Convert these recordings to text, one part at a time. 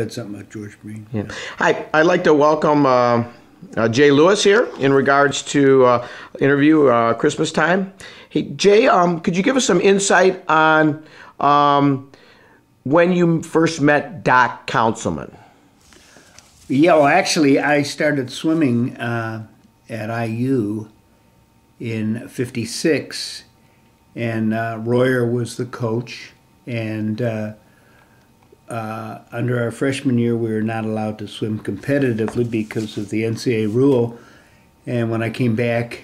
Said something about George Breen. Yeah. Hi, I'd like to welcome Jay Lewis here in regards to interview Christmas time. Hey, Jay, could you give us some insight on when you first met Doc Counislman? Yeah, well, actually, I started swimming at IU in '56, and Royer was the coach, and under our freshman year, we were not allowed to swim competitively because of the NCAA rule. And when I came back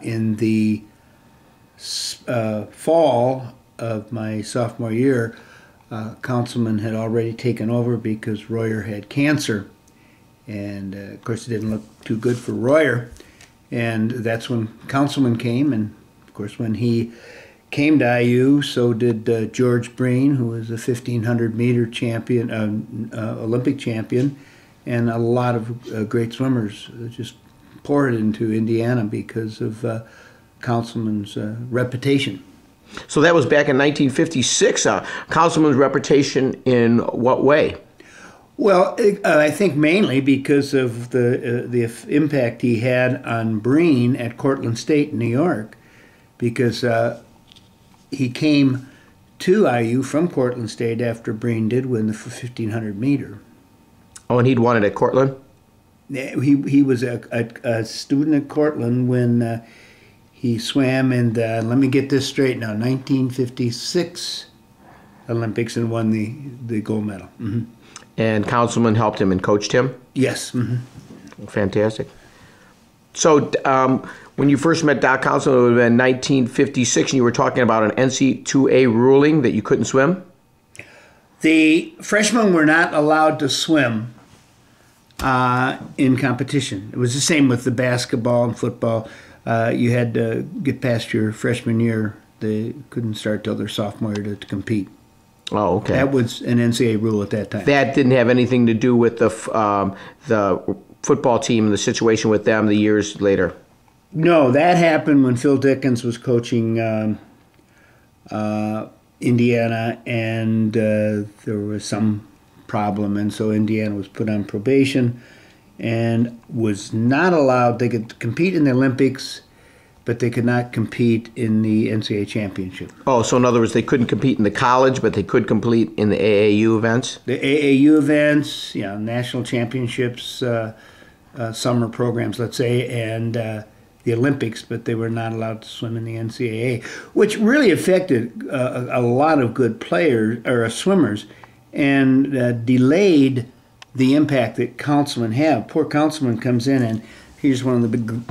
in the fall of my sophomore year, Counsilman had already taken over because Royer had cancer. And, of course, it didn't look too good for Royer. And that's when Counsilman came. And, of course, when he came to IU, so did George Breen, who was a 1,500-meter champion, Olympic champion, and a lot of great swimmers just poured into Indiana because of Counsilman's reputation. So that was back in 1956. Counsilman's reputation in what way? Well, I think mainly because of the impact he had on Breen at Cortland State in New York, because he came to IU from Cortland State after Breen did win the 1,500 meter. Oh, and he'd won it at Cortland? He was a student at Cortland when he swam in the, let me get this straight now, 1956 Olympics and won the gold medal. Mm-hmm. And Counsilman helped him and coached him? Yes. Mm-hmm. Fantastic. So when you first met Doc Counislman, it would have been 1956, and you were talking about an NCAA ruling that you couldn't swim? The freshmen were not allowed to swim in competition. It was the same with the basketball and football. You had to get past your freshman year. They couldn't start till their sophomore year to compete. Oh, okay. That was an NCAA rule at that time. That didn't have anything to do with the football team and the situation with them the years later? No, that happened when Phil Dickens was coaching Indiana, and there was some problem, and so Indiana was put on probation and was not allowed. They could compete in the Olympics, but they could not compete in the NCAA championship. Oh, so in other words, they couldn't compete in the college, but they could compete in the AAU events? The AAU events, national championships, summer programs, let's say, and the Olympics, but they were not allowed to swim in the NCAA, which really affected a lot of good players or swimmers, and delayed the impact that Counsilman had. Poor Counsilman comes in, and he's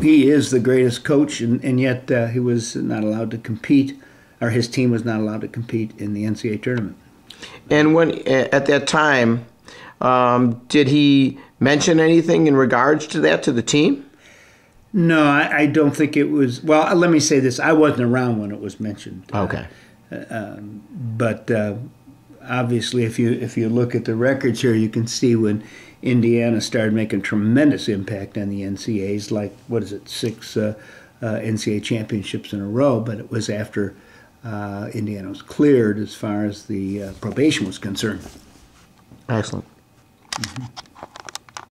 he is the greatest coach, and yet he was not allowed to compete, or his team was not allowed to compete in the NCAA tournament. And when at that time, did he mention anything in regards to that to the team? No, I don't think it was. Well, let me say this: I wasn't around when it was mentioned. Okay. But obviously, if you look at the records here, you can see when Indiana started making tremendous impact on the NCAAs, like, what is it, 6 NCAA championships in a row, but it was after Indiana was cleared as far as the probation was concerned. Excellent. Mm-hmm.